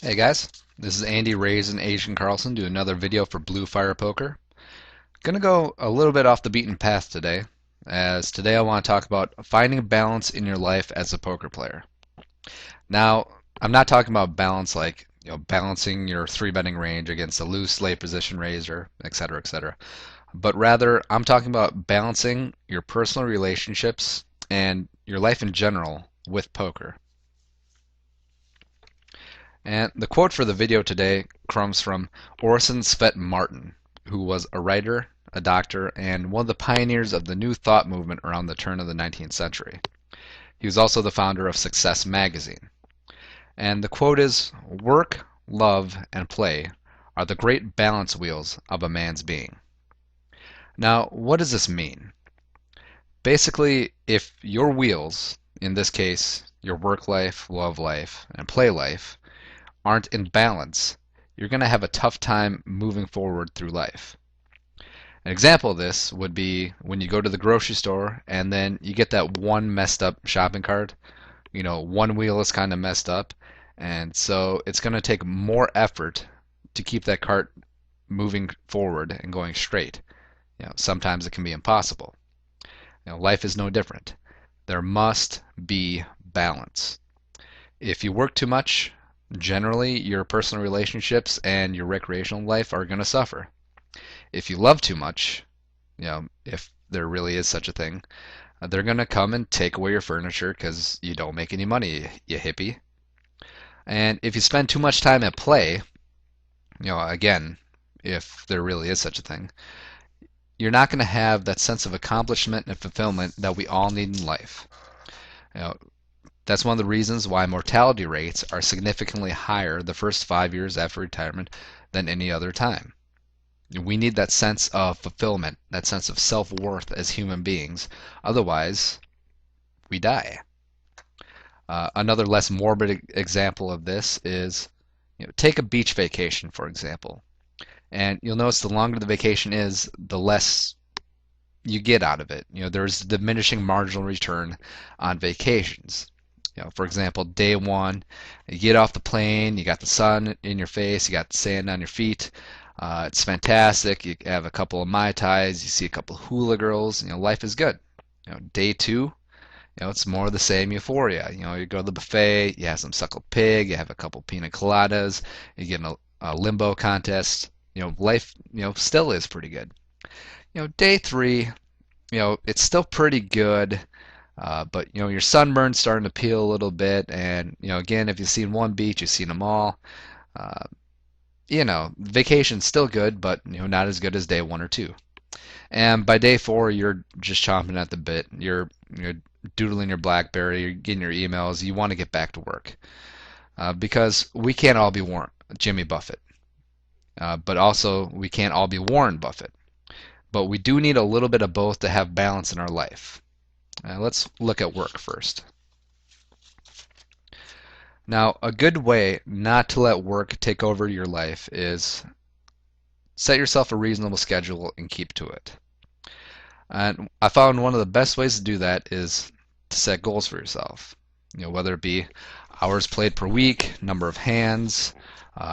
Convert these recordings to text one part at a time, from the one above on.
Hey guys, this is Andy Reyes and Asian Carlson doing another video for Blue Fire Poker. Gonna go a little bit off the beaten path today, as today I want to talk about finding balance in your life as a poker player. Now, I'm not talking about balance like balancing your three betting range against a loose late position raiser, etc., etc. But rather, I'm talking about balancing your personal relationships and your life in general with poker. And the quote for the video today comes from Orson Swett Martin, who was a writer, a doctor, and one of the pioneers of the New Thought movement around the turn of the 19th century. He was also the founder of Success magazine. And the quote is, "Work, love, and play are the great balance wheels of a man's being." Now, what does this mean? Basically, if your wheels, in this case, your work life, love life, and play life, aren't in balance, you're going to have a tough time moving forward through life. An example of this would be when you go to the grocery store and then you get that one messed up shopping cart. One wheel is kind of messed up, and so it's going to take more effort to keep that cart moving forward and going straight. Sometimes it can be impossible. Life is no different. There must be balance. If you work too much, generally your personal relationships and your recreational life are going to suffer. If you love too much, if there really is such a thing, they're going to come and take away your furniture because you don't make any money, you hippie. And if you spend too much time at play, again, if there really is such a thing, you're not going to have that sense of accomplishment and fulfillment that we all need in life. You know, That's one of the reasons why mortality rates are significantly higher the first 5 years after retirement than any other time. We need that sense of fulfillment, that sense of self-worth as human beings. Otherwise, we die. Another less morbid example of this is, take a beach vacation, for example. And you'll notice the longer the vacation is, the less you get out of it. There's diminishing marginal return on vacations. For example, day one, you get off the plane, you got the sun in your face, you got the sand on your feet. It's fantastic. You have a couple of Mai Tais, you see a couple of hula girls, life is good. Day two, it's more of the same euphoria. You go to the buffet, you have some suckled pig, you have a couple pina coladas, you get in a limbo contest. Life, still is pretty good. Day three, it's still pretty good. But your sunburn's starting to peel a little bit, and again, if you've seen one beach, you've seen them all. Uh, Vacation's still good, but not as good as day one or two. And by day four, you're just chomping at the bit. You're doodling your BlackBerry, you're getting your emails. You want to get back to work because we can't all be Jimmy Buffett, but also we can't all be Warren Buffett. But we do need a little bit of both to have balance in our life. Let's look at work first. Now, a good way not to let work take over your life is set yourself a reasonable schedule and keep to it. And I found one of the best ways to do that is to set goals for yourself. Whether it be hours played per week, number of hands,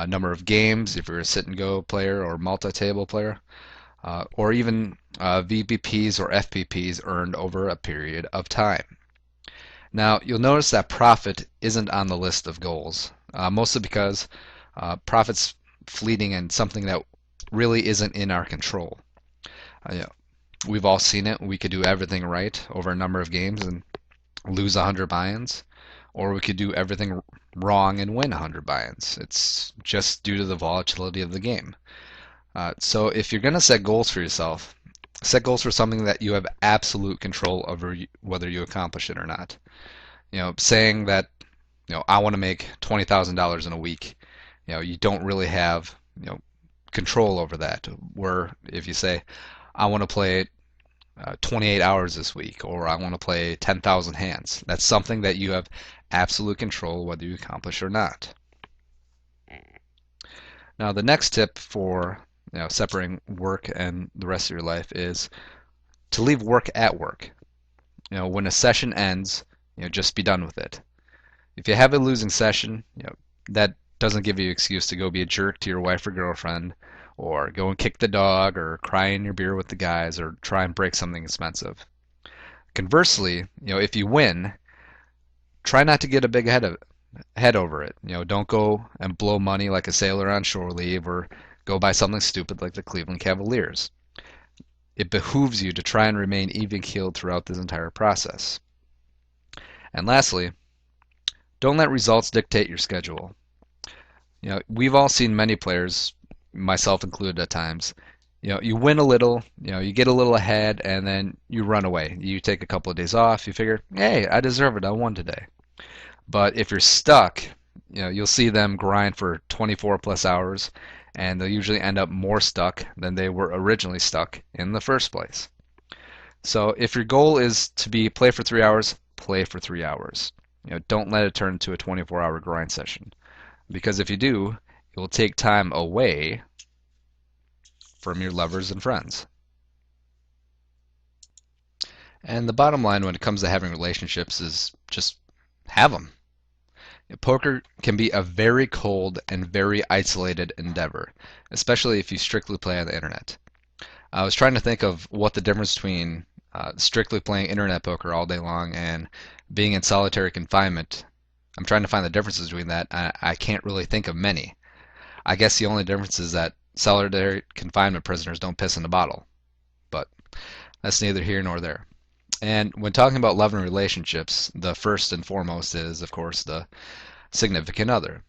number of games if you're a sit and go player or multi-table player, or even VPPs or FPPs earned over a period of time. Now, you'll notice that profit isn't on the list of goals, mostly because profit's fleeting and something that really isn't in our control. We've all seen it. We could do everything right over a number of games and lose 100 buy-ins, or we could do everything wrong and win 100 buy-ins. It's just due to the volatility of the game. So if you're going to set goals for yourself, set goals for something that you have absolute control over whether you accomplish it or not. Saying that, I want to make $20,000 in a week, you don't really have, control over that. Where if you say, I want to play 28 hours this week, or I want to play 10,000 hands, that's something that you have absolute control whether you accomplish or not. Now, the next tip for separating work and the rest of your life is to leave work at work. When a session ends, just be done with it. If you have a losing session, that doesn't give you an excuse to go be a jerk to your wife or girlfriend, or go and kick the dog, or cry in your beer with the guys, or try and break something expensive. Conversely, if you win, try not to get a big head over it. Don't go and blow money like a sailor on shore leave, or go buy something stupid like the Cleveland Cavaliers. It behooves you to try and remain even-keeled throughout this entire process. And lastly, don't let results dictate your schedule. We've all seen many players, myself included at times, you win a little, you get a little ahead, and then you run away. You take a couple of days off, you figure, hey, I deserve it, I won today. But if you're stuck, you'll see them grind for 24 plus hours, and they'll usually end up more stuck than they were originally stuck in the first place. So if your goal is to play for 3 hours, play for 3 hours. Don't let it turn into a 24-hour grind session, because if you do, it will take time away from your lovers and friends. And the bottom line when it comes to having relationships is just have them. Poker can be a very cold and very isolated endeavor, especially if you strictly play on the internet. I was trying to think of what the difference between strictly playing internet poker all day long and being in solitary confinement. I'm trying to find the differences between that. I can't really think of many. I guess the only difference is that solitary confinement prisoners don't piss in a bottle. But that's neither here nor there. And when talking about love and relationships, the first and foremost is, of course, the significant other.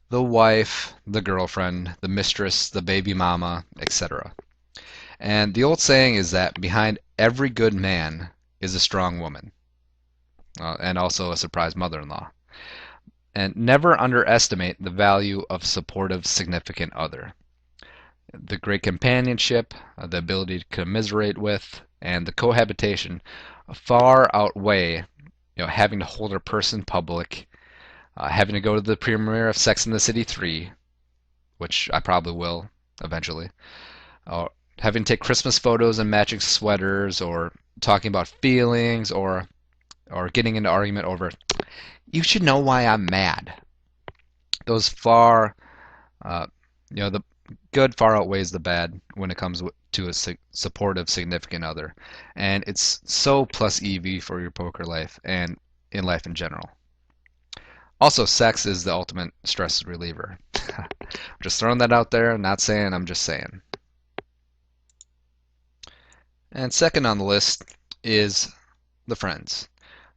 The wife, the girlfriend, the mistress, the baby mama, etc. And the old saying is that behind every good man is a strong woman, and also a surprise mother-in-law. And never underestimate the value of a supportive significant other. The great companionship, the ability to commiserate with, and the cohabitation far outweigh having to hold a person public, having to go to the premiere of Sex and the City 3, which I probably will eventually, having to take Christmas photos and matching sweaters, or talking about feelings, or getting into argument over, you should know why I'm mad. Those the good far outweighs the bad when it comes to a supportive significant other. And it's so plus EV for your poker life and in life in general. Also, sex is the ultimate stress reliever. Just throwing that out there, not saying, I'm just saying. And second on the list is the friends.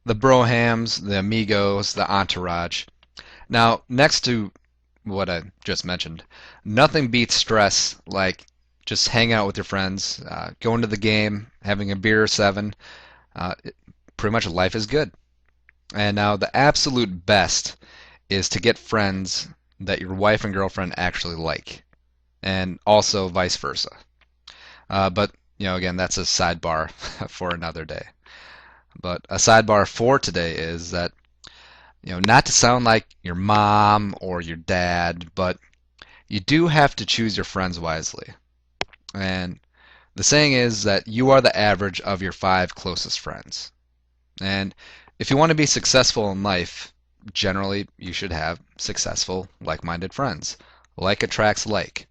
The brohams, the amigos, the entourage. Now, next to what I just mentioned, nothing beats stress like just hang out with your friends, going to the game, having a beer or 7. Pretty much life is good. And now the absolute best is to get friends that your wife and girlfriend actually like, and also vice versa. But again, that's a sidebar for another day. But a sidebar for today is that not to sound like your mom or your dad, but you do have to choose your friends wisely. And the saying is that you are the average of your 5 closest friends. And if you want to be successful in life, generally you should have successful, like-minded friends. Like attracts like.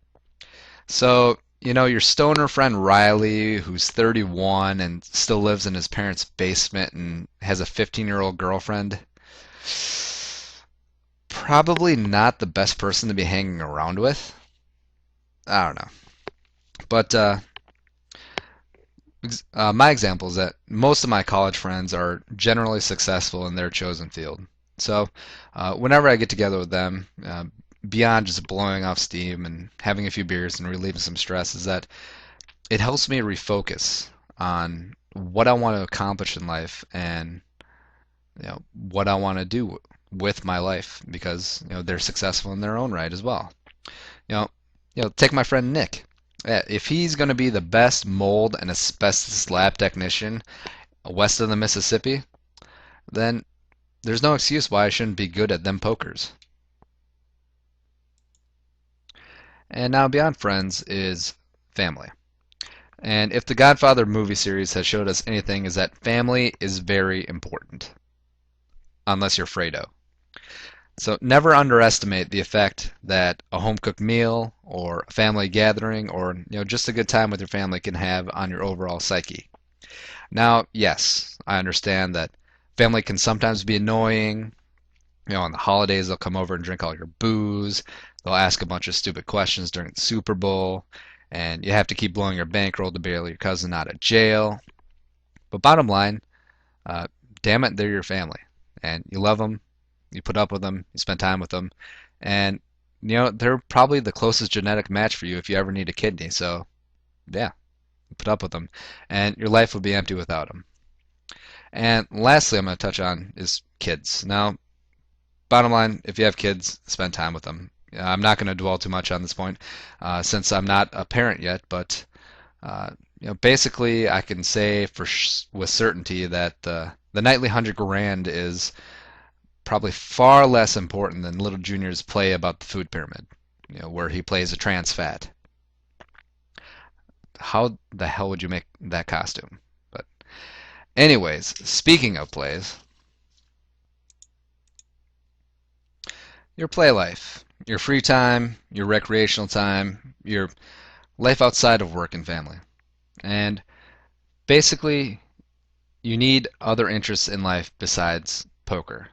So, your stoner friend Riley, who's 31 and still lives in his parents' basement and has a 15-year-old girlfriend, probably not the best person to be hanging around with. I don't know. But my example is that most of my college friends are generally successful in their chosen field. So whenever I get together with them, beyond just blowing off steam and having a few beers and relieving some stress, is that it helps me refocus on what I want to accomplish in life and what I want to do with my life, because they're successful in their own right as well. Take my friend Nick. If he's going to be the best mold and asbestos lab technician west of the Mississippi, then there's no excuse why I shouldn't be good at them pokers. And now beyond friends is family. And if the Godfather movie series has showed us anything, is that family is very important. Unless you're Fredo. So never underestimate the effect that a home cooked meal or a family gathering or just a good time with your family can have on your overall psyche. Now, yes, I understand that family can sometimes be annoying. On the holidays, they'll come over and drink all your booze. They'll ask a bunch of stupid questions during the Super Bowl, and you have to keep blowing your bankroll to bail your cousin out of jail. But bottom line, uh, damn it, they're your family, and you love them, you put up with them, you spend time with them, and they're probably the closest genetic match for you if you ever need a kidney. So yeah, put up with them, and your life would be empty without them. And lastly, I'm going to touch on is kids. Now, bottom line, if you have kids, spend time with them. I'm not going to dwell too much on this point since I'm not a parent yet, but basically, I can say with certainty that the nightly 100 grand is probably far less important than Little Junior's play about the food pyramid, where he plays a trans fat. How the hell would you make that costume? But anyways, speaking of plays, your play life, your free time, your recreational time, your life outside of work and family. And basically, you need other interests in life besides poker.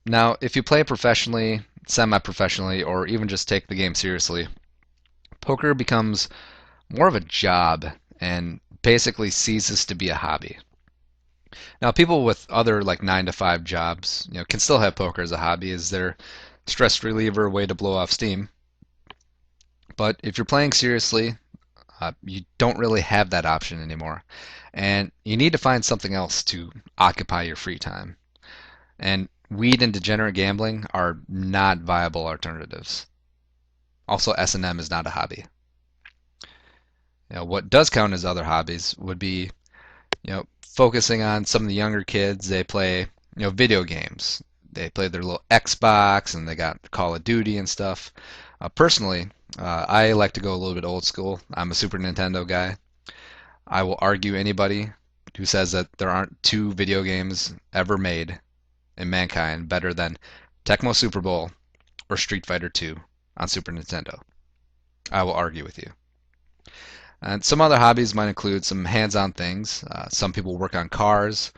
Now, if you play professionally, semi-professionally, or even just take the game seriously, poker becomes more of a job and basically ceases to be a hobby. Now, people with other like 9 to 5 jobs, can still have poker as a hobby as their stress reliever, way to blow off steam. But if you're playing seriously, you don't really have that option anymore, and you need to find something else to occupy your free time. And weed and degenerate gambling are not viable alternatives. Also, S&M is not a hobby. What does count as other hobbies would be, focusing on some of the younger kids. They play, video games. They play their little Xbox and they got Call of Duty and stuff. Personally, I like to go a little bit old school. I'm a Super Nintendo guy. I will argue anybody who says that there aren't 2 video games ever made in mankind better than Tecmo Super Bowl or Street Fighter 2 on Super Nintendo. I will argue with you. And some other hobbies might include some hands-on things. Some people work on cars.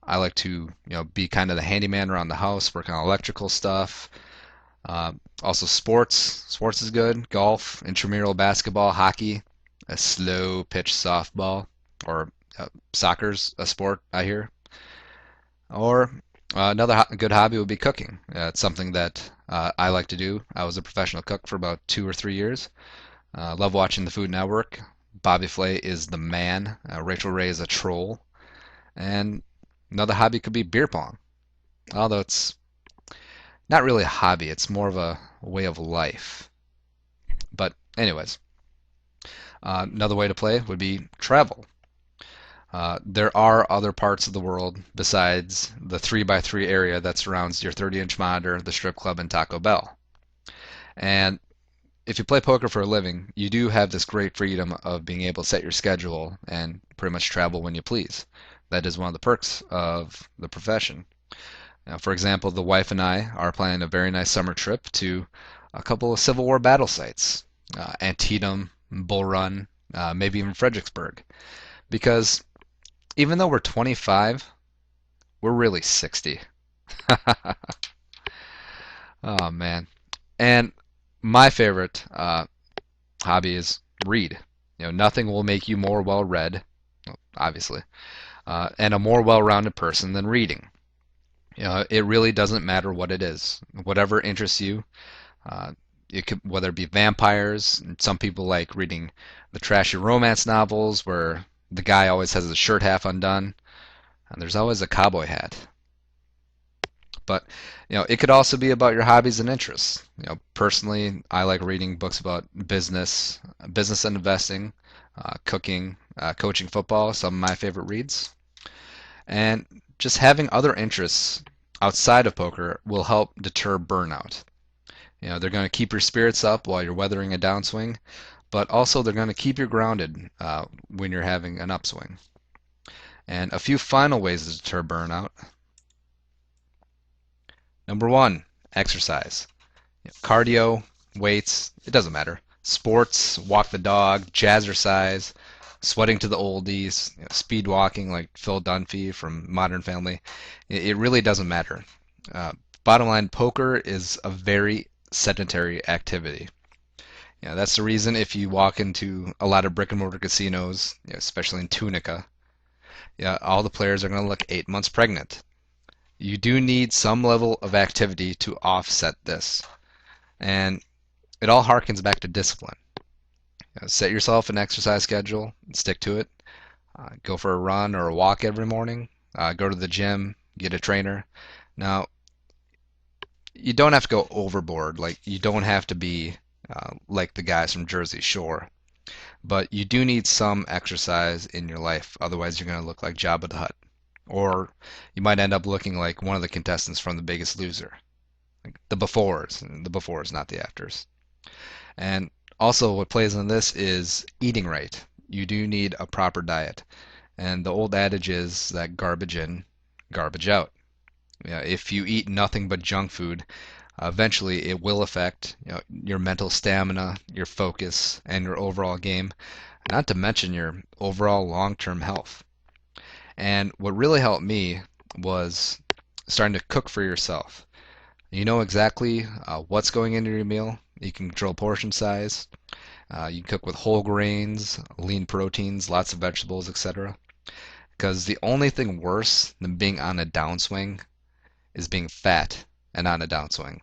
I like to, be kind of the handyman around the house, work on electrical stuff. Also sports. Sports is good. Golf, intramural basketball, hockey, a slow pitch softball, or soccer's a sport, I hear. Or another good hobby would be cooking. It's something that I like to do. I was a professional cook for about 2 or 3 years. Love watching the Food Network. Bobby Flay is the man. Rachel Ray is a troll. And another hobby could be beer pong. Although it's not really a hobby, it's more of a way of life. But anyways, another way to play would be travel. There are other parts of the world besides the 3x3 area that surrounds your 30-inch monitor, the strip club, and Taco Bell. And if you play poker for a living, you do have this great freedom of being able to set your schedule and pretty much travel when you please. That is one of the perks of the profession. Now, for example, the wife and I are planning a very nice summer trip to a couple of Civil War battle sites, Antietam, Bull Run, maybe even Fredericksburg. Because even though we're 25, we're really 60. Oh, man. And my favorite hobby is read. Nothing will make you more well-read, obviously, and a more well-rounded person than reading. It really doesn't matter what it is. Whatever interests you, whether it be vampires. Some people like reading the trashy romance novels where the guy always has his shirt half undone, and there's always a cowboy hat. But it could also be about your hobbies and interests. Personally, I like reading books about business and investing, cooking, coaching football, some of my favorite reads. And just having other interests outside of poker will help deter burnout. They're going to keep your spirits up while you're weathering a downswing, but also they're going to keep you grounded when you're having an upswing. And a few final ways to deter burnout. Number one, exercise. Cardio, weights, it doesn't matter. Sports, walk the dog, jazzercise, sweating to the oldies, speed walking like Phil Dunphy from Modern Family. It really doesn't matter. Uh, Bottom line, poker is a very sedentary activity. That's the reason if you walk into a lot of brick and mortar casinos, especially in Tunica, all the players are going to look 8 months pregnant. You do need some level of activity to offset this. And it all harkens back to discipline. Set yourself an exercise schedule and stick to it. Go for a run or a walk every morning. Go to the gym, get a trainer. Now, you don't have to go overboard. Like, you don't have to be like the guys from Jersey Shore. But you do need some exercise in your life. Otherwise, you're going to look like Jabba the Hutt. Or you might end up looking like one of the contestants from The Biggest Loser. Like the befores, not the afters. And also, what plays in this is eating right. You do need a proper diet. And the old adage is that garbage in, garbage out. If you eat nothing but junk food, eventually it will affect your mental stamina, your focus, and your overall game, not to mention your overall long-term health. And what really helped me was starting to cook for yourself. You know exactly what's going into your meal. You can control portion size. You can cook with whole grains, lean proteins, lots of vegetables, etc. Because the only thing worse than being on a downswing is being fat and on a downswing.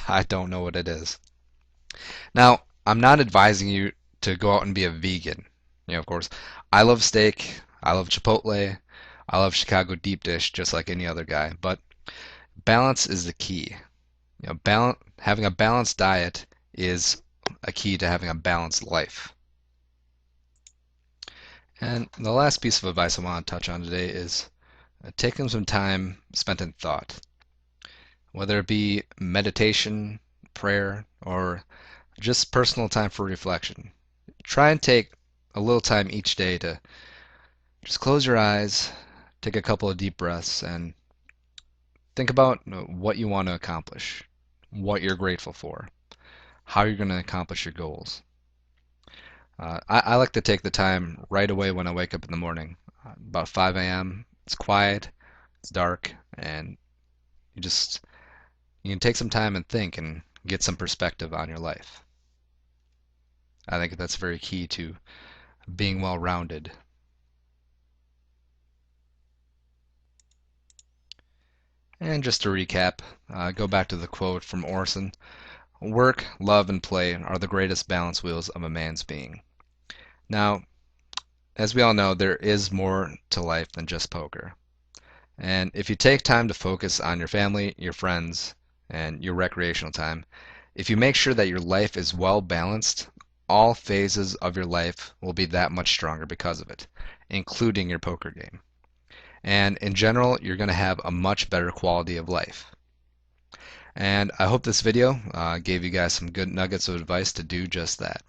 I don't know what it is. Now, I'm not advising you to go out and be a vegan. Of course, I love steak, I love Chipotle, I love Chicago deep dish just like any other guy, but balance is the key. Having a balanced diet is a key to having a balanced life. And the last piece of advice I want to touch on today is taking some time spent in thought. Whether it be meditation, prayer, or just personal time for reflection. Try and take a little time each day to just close your eyes, take a couple of deep breaths, and think about what you want to accomplish, what you're grateful for, how you're going to accomplish your goals. I like to take the time right away when I wake up in the morning, about 5 a.m. It's quiet, it's dark, and you can take some time and think and get some perspective on your life. I think that's very key to being well-rounded. And just to recap, go back to the quote from Orson. Work, love, and play are the greatest balance wheels of a man's being. Now, as we all know, there is more to life than just poker. And if you take time to focus on your family, your friends, and your recreational time, if you make sure that your life is well balanced, all phases of your life will be that much stronger because of it, including your poker game. And in general, you're going to have a much better quality of life. And I hope this video gave you guys some good nuggets of advice to do just that.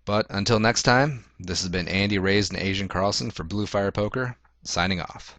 But until next time, this has been Andy Raised and Asian Carlson for Blue Fire Poker, signing off.